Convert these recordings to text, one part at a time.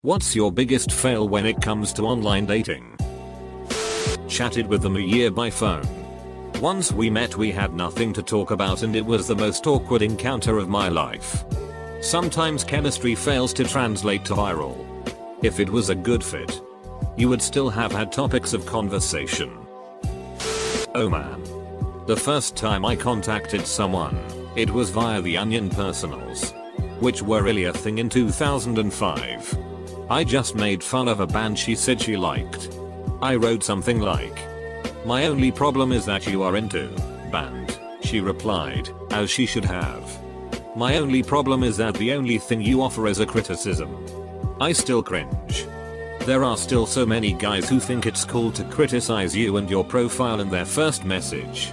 What's your biggest fail when it comes to online dating? Chatted with them a year by phone. Once we met we had nothing to talk about and it was the most awkward encounter of my life. Sometimes chemistry fails to translate to viral. If it was a good fit, you would still have had topics of conversation. Oh man. The first time I contacted someone, it was via the Onion personals, which were really a thing in 2005. I just made fun of a band she said she liked. I wrote something like, "My only problem is that you are into band," she replied, as she should have. "My only problem is that the only thing you offer is a criticism." I still cringe. There are still so many guys who think it's cool to criticize you and your profile in their first message.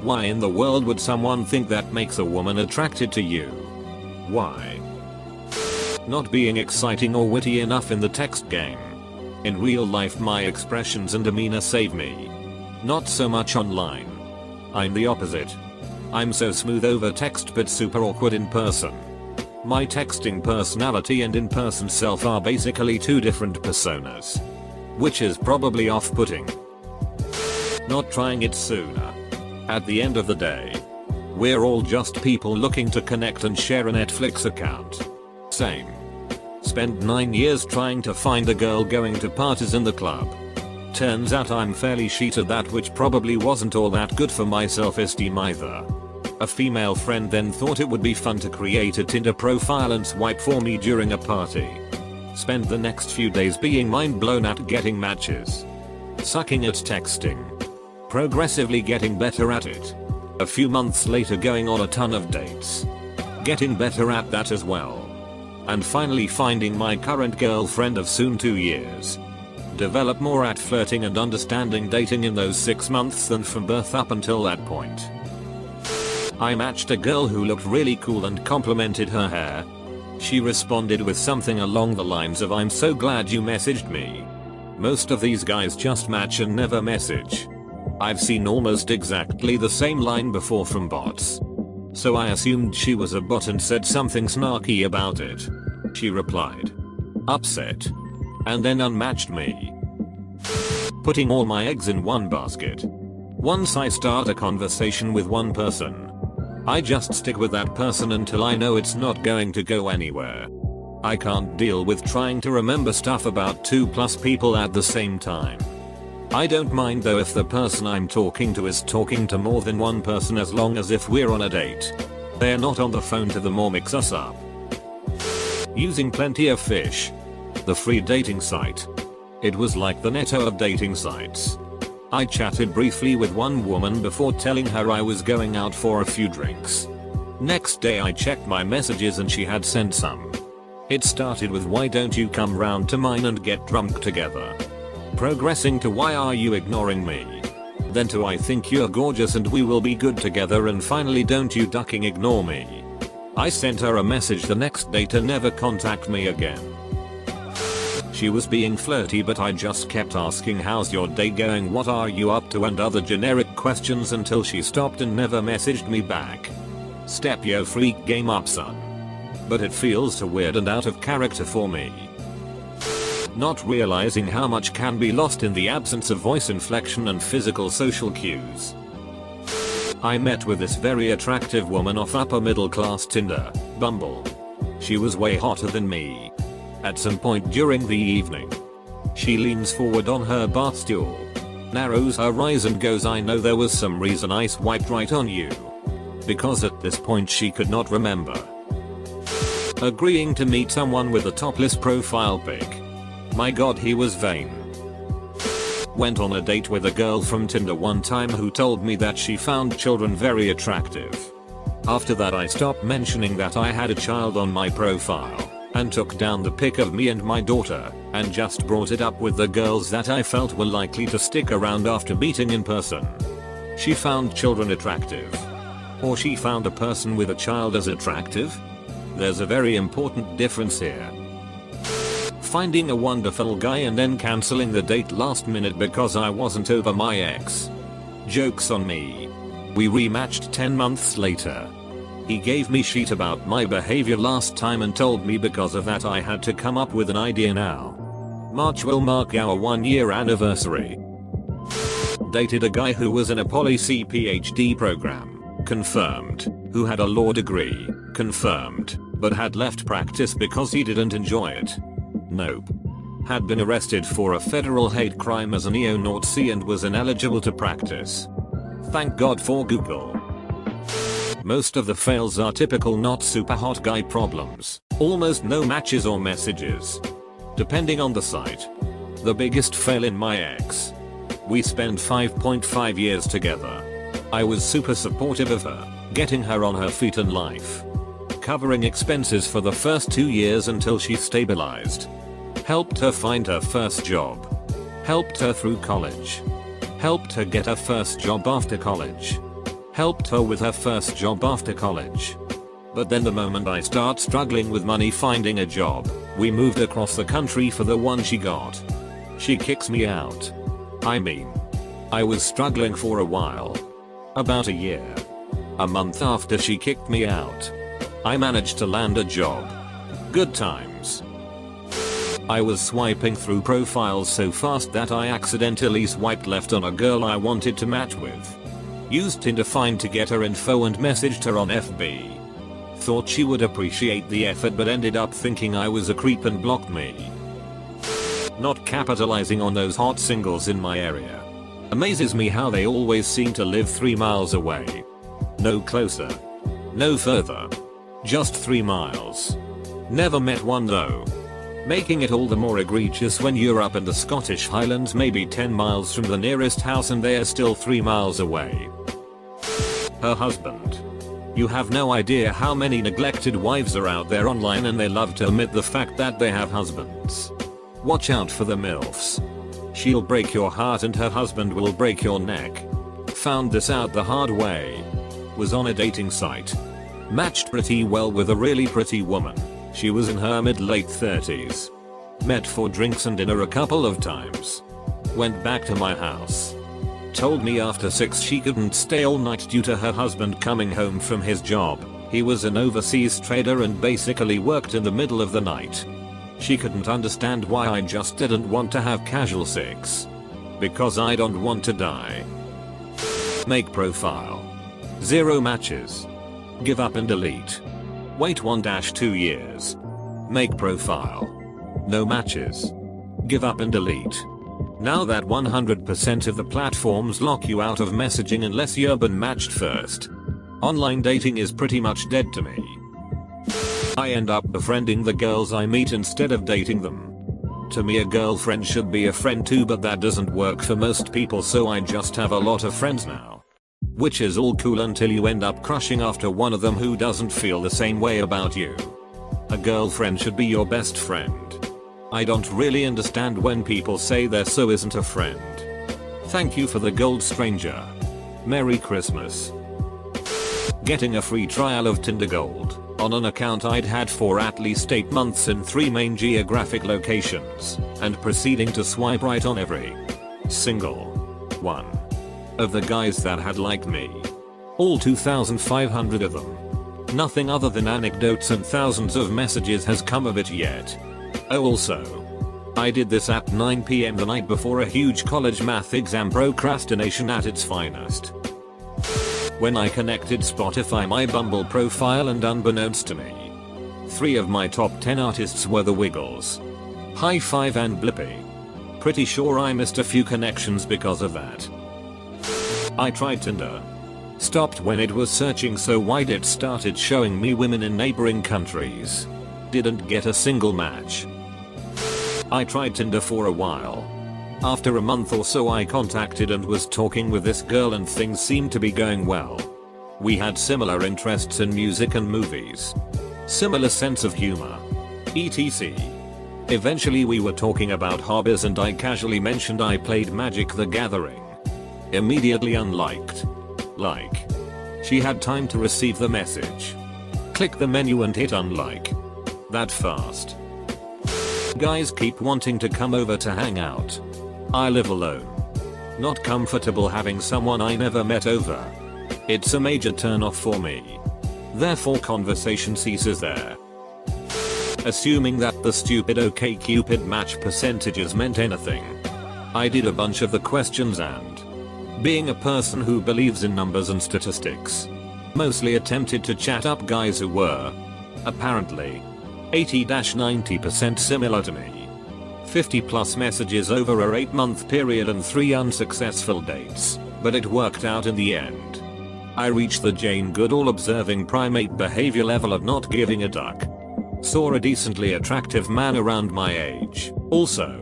Why in the world would someone think that makes a woman attracted to you? Why? Not being exciting or witty enough in the text game. In real life my expressions and demeanor save me. Not so much online. I'm the opposite. I'm so smooth over text but super awkward in person. My texting personality and in-person self are basically two different personas. Which is probably off-putting. Not trying it sooner. At the end of the day, we're all just people looking to connect and share a Netflix account. Same. Spent 9 years trying to find a girl going to parties in the club. Turns out I'm fairly shit at that, which probably wasn't all that good for my self-esteem either. A female friend then thought it would be fun to create a Tinder profile and swipe for me during a party. Spent the next few days being mind blown at getting matches. Sucking at texting. Progressively getting better at it. A few months later going on a ton of dates. Getting better at that as well. And finally finding my current girlfriend of soon 2 years. Develop more at flirting and understanding dating in those 6 months than from birth up until that point. I matched a girl who looked really cool and complimented her hair. She responded with something along the lines of, "I'm so glad you messaged me." Most of these guys just match and never message. I've seen almost exactly the same line before from bots. So I assumed she was a bot and said something snarky about it. She replied, upset, and then unmatched me. Putting all my eggs in one basket. Once I start a conversation with one person, I just stick with that person until I know it's not going to go anywhere. I can't deal with trying to remember stuff about 2+ people at the same time. I don't mind though if the person I'm talking to is talking to more than one person, as long as if we're on a date, they're not on the phone to them or mix us up. Using Plenty of Fish, the free dating site. It was like the Netto of dating sites. I chatted briefly with one woman before telling her I was going out for a few drinks. Next day I checked my messages and she had sent some. It started with, "Why don't you come round to mine and get drunk together?" Progressing to, "Why are you ignoring me?" Then to, "I think you're gorgeous and we will be good together," and finally, "Don't you ducking ignore me." I sent her a message the next day to never contact me again. She was being flirty but I just kept asking, "How's your day going? What are you up to?" and other generic questions until she stopped and never messaged me back. Step yo freak game up son. But it feels too weird and out of character for me. Not realizing how much can be lost in the absence of voice inflection and physical social cues. I met with this very attractive woman off upper middle class Tinder, Bumble. She was way hotter than me. At some point during the evening, she leans forward on her bar stool, narrows her eyes and goes, "I know there was some reason I swiped right on you." Because at this point she could not remember. Agreeing to meet someone with a topless profile pic. My god, he was vain. Went on a date with a girl from Tinder one time who told me that she found children very attractive. After that I stopped mentioning that I had a child on my profile, and took down the pic of me and my daughter, and just brought it up with the girls that I felt were likely to stick around after meeting in person. She found children attractive. Or she found a person with a child as attractive? There's a very important difference here. Finding a wonderful guy and then cancelling the date last minute because I wasn't over my ex. Joke's on me. We rematched 10 months later. He gave me shit about my behavior last time and told me because of that I had to come up with an idea now. March will mark our 1-year anniversary. Dated a guy who was in a Poli-C PhD program. Confirmed. Who had a law degree. Confirmed. But had left practice because he didn't enjoy it. Nope. Had been arrested for a federal hate crime as a neo-Nazi and was ineligible to practice. Thank God for Google. Most of the fails are typical not super hot guy problems. Almost no matches or messages. Depending on the site. The biggest fail in my ex. We spent 5.5 years together. I was super supportive of her, getting her on her feet in life. Covering expenses for the first 2 years until she stabilized. Helped her find her first job. Helped her through college. Helped her get her first job after college. Helped her with her first job after college. But then the moment I start struggling with money finding a job, we moved across the country for the one she got. She kicks me out. I mean, I was struggling for a while. About a year. A month after she kicked me out, I managed to land a job. Good times. I was swiping through profiles so fast that I accidentally swiped left on a girl I wanted to match with. Used Tinder Find to get her info and messaged her on FB. Thought she would appreciate the effort but ended up thinking I was a creep and blocked me. Not capitalizing on those hot singles in my area. Amazes me how they always seem to live 3 miles away. No closer. No further. Just 3 miles. Never met one though. Making it all the more egregious when you're up in the Scottish Highlands maybe 10 miles from the nearest house and they are still 3 miles away. Her husband. You have no idea how many neglected wives are out there online and they love to omit the fact that they have husbands. Watch out for the MILFs. She'll break your heart and her husband will break your neck. Found this out the hard way. Was on a dating site. Matched pretty well with a really pretty woman. She was in her mid-late 30s. Met for drinks and dinner a couple of times. Went back to my house. Told me after 6 she couldn't stay all night due to her husband coming home from his job. He was an overseas trader and basically worked in the middle of the night. She couldn't understand why I just didn't want to have casual sex. Because I don't want to die. Make profile. 0 matches. Give up and delete. Wait 1-2 years. Make profile. No matches. Give up and delete. Now that 100% of the platforms lock you out of messaging unless you've been matched first. Online dating is pretty much dead to me. I end up befriending the girls I meet instead of dating them. To me a girlfriend should be a friend too, but that doesn't work for most people, so I just have a lot of friends now. Which is all cool until you end up crushing after one of them who doesn't feel the same way about you. A girlfriend should be your best friend. I don't really understand when people say they're so isn't a friend. Thank you for the gold, stranger. Merry Christmas. Getting a free trial of Tinder Gold on an account I'd had for at least 8 months in 3 main geographic locations, and proceeding to swipe right on every single one of the guys that had liked me. All 2,500 of them. Nothing other than anecdotes and thousands of messages has come of it yet. Oh, also, I did this at 9 PM the night before a huge college math exam, procrastination at its finest. When I connected Spotify my Bumble profile, and unbeknownst to me, 3 of my top 10 artists were the Wiggles, High Five and Blippi. Pretty sure I missed a few connections because of that. I tried Tinder. Stopped when it was searching so wide it started showing me women in neighboring countries. Didn't get a single match. I tried Tinder for a while. After a month or so I contacted and was talking with this girl and things seemed to be going well. We had similar interests in music and movies. Similar sense of humor. etc. Eventually we were talking about hobbies and I casually mentioned I played Magic the Gathering. Immediately unliked. Like. She had time to receive the message. Click the menu and hit unlike. That fast. Guys keep wanting to come over to hang out. I live alone. Not comfortable having someone I never met over. It's a major turn off for me. Therefore conversation ceases there. Assuming that the stupid OkCupid match percentages meant anything, I did a bunch of the questions and, being a person who believes in numbers and statistics, mostly attempted to chat up guys who were, apparently, 80-90% similar to me. 50 plus messages over a 8-month period and 3 unsuccessful dates, but it worked out in the end. I reached the Jane Goodall observing primate behavior level of not giving a duck. Saw a decently attractive man around my age. Also,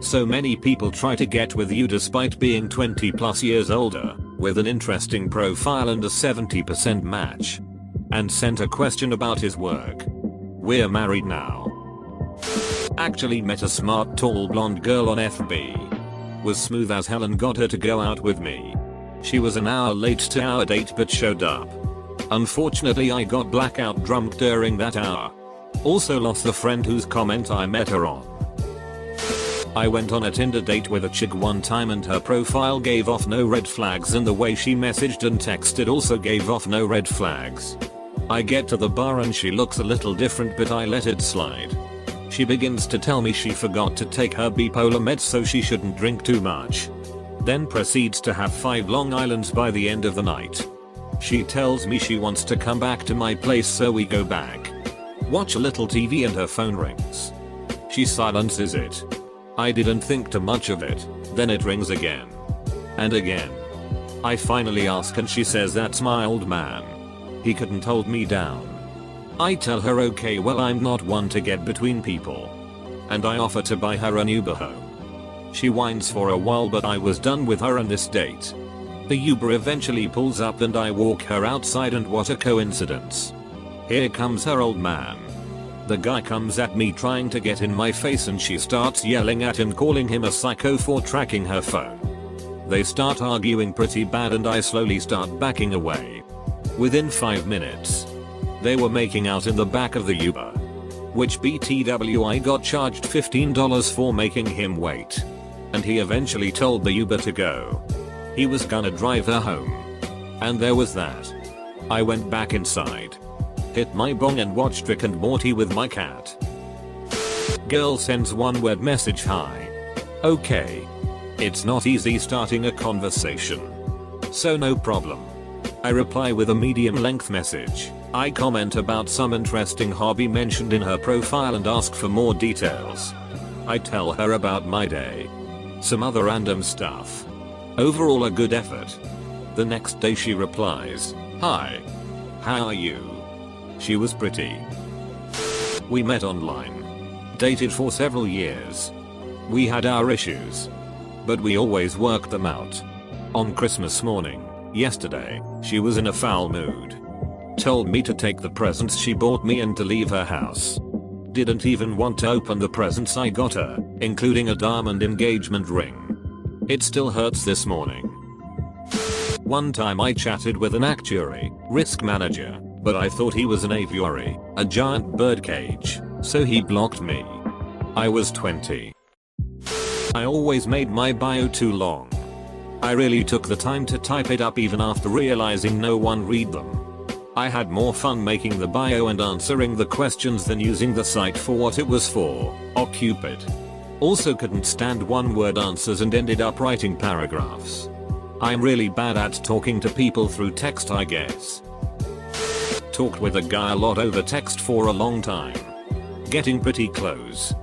so many people try to get with you despite being 20 plus years older, with an interesting profile and a 70% match. And sent a question about his work. We're married now. Actually met a smart tall blonde girl on FB. Was smooth as hell and got her to go out with me. She was an hour late to our date but showed up. Unfortunately I got blackout drunk during that hour. Also lost the friend whose comment I met her on. I went on a Tinder date with a chick one time and her profile gave off no red flags and the way she messaged and texted also gave off no red flags. I get to the bar and she looks a little different but I let it slide. She begins to tell me she forgot to take her bipolar meds so she shouldn't drink too much. Then proceeds to have 5 Long Islands by the end of the night. She tells me she wants to come back to my place so we go back. Watch a little TV and her phone rings. She silences it. I didn't think too much of it, then it rings again. And again. I finally ask and she says that's my old man. He couldn't hold me down. I tell her okay well I'm not one to get between people. And I offer to buy her an Uber home. She whines for a while but I was done with her on this date. The Uber eventually pulls up and I walk her outside and what a coincidence. Here comes her old man. The guy comes at me trying to get in my face and she starts yelling at him calling him a psycho for tracking her phone. They start arguing pretty bad and I slowly start backing away. Within 5 minutes, they were making out in the back of the Uber. Which BTW I got charged $15 for making him wait. And he eventually told the Uber to go. He was gonna drive her home. And there was that. I went back inside. Hit my bong and watched Rick and Morty with my cat. Girl sends one word message hi. Okay. It's not easy starting a conversation. So no problem. I reply with a medium length message. I comment about some interesting hobby mentioned in her profile and ask for more details. I tell her about my day. Some other random stuff. Overall a good effort. The next day she replies, hi. How are you? She was pretty. We met online. Dated for several years. We had our issues. But we always worked them out. On Christmas morning, yesterday, she was in a foul mood. Told me to take the presents she bought me and to leave her house. Didn't even want to open the presents I got her, including a diamond engagement ring. It still hurts this morning. One time I chatted with an actuary, risk manager, but I thought he was an aviary, a giant birdcage, so he blocked me. I was 20. I always made my bio too long. I really took the time to type it up even after realizing no one read them. I had more fun making the bio and answering the questions than using the site for what it was for, OkCupid. Also couldn't stand one-word answers and ended up writing paragraphs. I'm really bad at talking to people through text I guess. Talked with a guy a lot over text for a long time. Getting pretty close.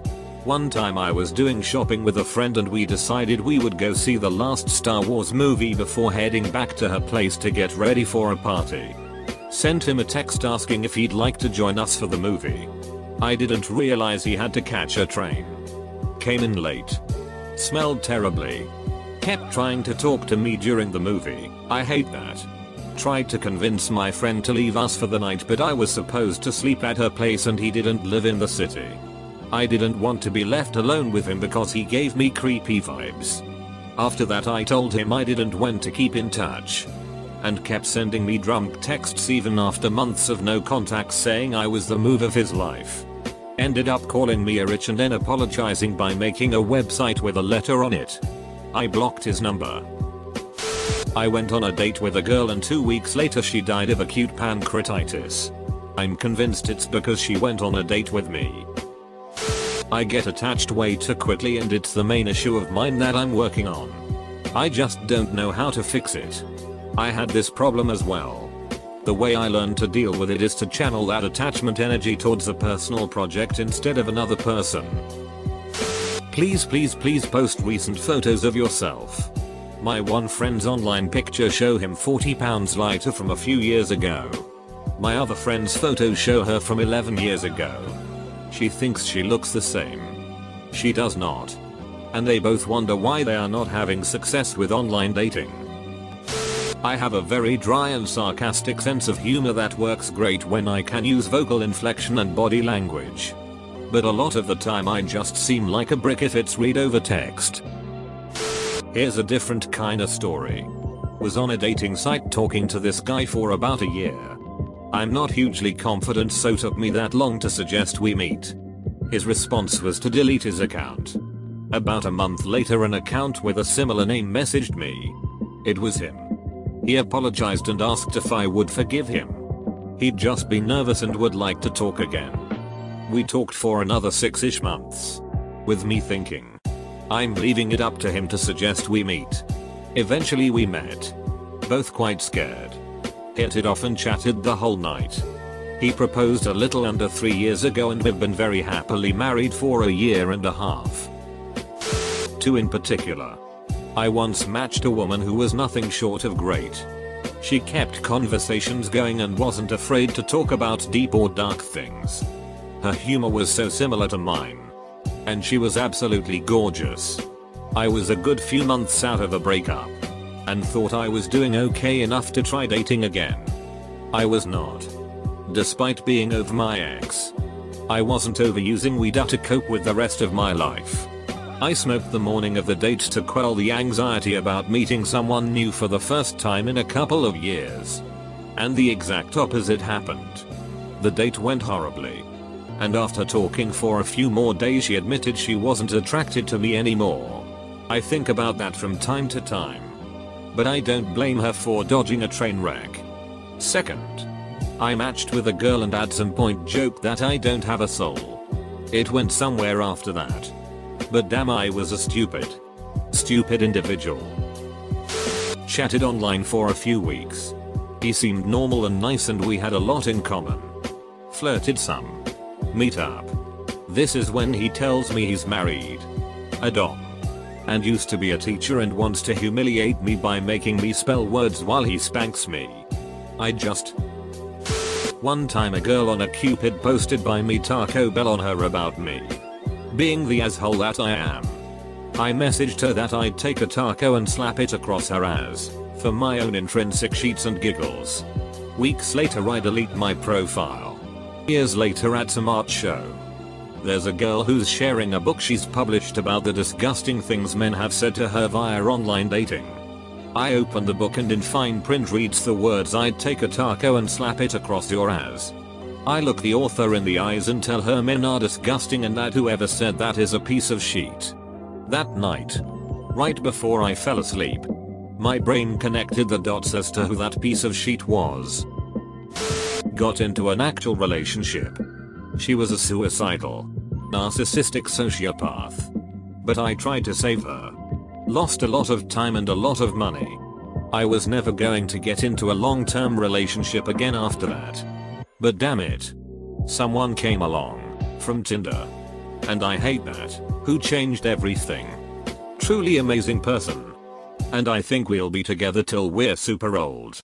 One time I was doing shopping with a friend and we decided we would go see the last Star Wars movie before heading back to her place to get ready for a party. Sent him a text asking if he'd like to join us for the movie. I didn't realize he had to catch a train. Came in late. Smelled terribly. Kept trying to talk to me during the movie. I hate that. Tried to convince my friend to leave us for the night but I was supposed to sleep at her place and he didn't live in the city. I didn't want to be left alone with him because he gave me creepy vibes. After that I told him I didn't want to keep in touch. And kept sending me drunk texts even after months of no contact saying I was the move of his life. Ended up calling me a witch and then apologizing by making a website with a letter on it. I blocked his number. I went on a date with a girl and 2 weeks later she died of acute pancreatitis. I'm convinced it's because she went on a date with me. I get attached way too quickly and it's the main issue of mine that I'm working on. I just don't know how to fix it. I had this problem as well. The way I learned to deal with it is to channel that attachment energy towards a personal project instead of another person. Please post recent photos of yourself. My one friend's online picture show him 40 pounds lighter from a few years ago. My other friend's photos show her from 11 years ago. She thinks she looks the same. She does not. And they both wonder why they are not having success with online dating. I have a very dry and sarcastic sense of humor that works great when I can use vocal inflection and body language. But a lot of the time I just seem like a brick if it's read over text. Here's a different kinda story. Was on a dating site talking to this guy for about a year. I'm not hugely confident so took me that long to suggest we meet. His response was to delete his account. About a month later an account with a similar name messaged me. It was him. He apologized and asked if I would forgive him. He'd just been nervous and would like to talk again. We talked for another 6-ish months. With me thinking, I'm leaving it up to him to suggest we meet. Eventually we met. Both quite scared. Hit it off and chatted the whole night. He proposed a little under 3 years ago and we've been very happily married for a year and a half. 2 in particular. I once matched a woman who was nothing short of great. She kept conversations going and wasn't afraid to talk about deep or dark things. Her humor was so similar to mine. And she was absolutely gorgeous. I was a good few months out of a breakup. And thought I was doing okay enough to try dating again. I was not. Despite being over my ex. I wasn't overusing weed to cope with the rest of my life. I smoked the morning of the date to quell the anxiety about meeting someone new for the first time in a couple of years. And the exact opposite happened. The date went horribly. And after talking for a few more days she admitted she wasn't attracted to me anymore. I think about that from time to time. But I don't blame her for dodging a train wreck. Second, I matched with a girl and at some point joked that I don't have a soul. It went somewhere after that. But damn, I was a stupid individual. Chatted online for a few weeks. He seemed normal and nice and we had a lot in common. Flirted some. Meet up. This is when he tells me he's married. A dom. And used to be a teacher and wants to humiliate me by making me spell words while he spanks me. One time a girl on a Cupid posted buy me Taco Bell on her about me. Being the asshole that I am. I messaged her that I'd take a taco and slap it across her ass, for my own intrinsic sheets and giggles. Weeks later I delete my profile. Years later at some art show. There's a girl who's sharing a book she's published about the disgusting things men have said to her via online dating. I open the book and in fine print reads the words "I'd take a taco and slap it across your ass." I look the author in the eyes and tell her men are disgusting and that whoever said that is a piece of shit. That night, right before I fell asleep, my brain connected the dots as to who that piece of shit was. Got into an actual relationship. She was a suicidal, narcissistic sociopath. But I tried to save her. Lost a lot of time and a lot of money. I was never going to get into a long-term relationship again after that. But damn it. Someone came along, from Tinder. And I hate that, who changed everything. Truly amazing person. And I think we'll be together till we're super old.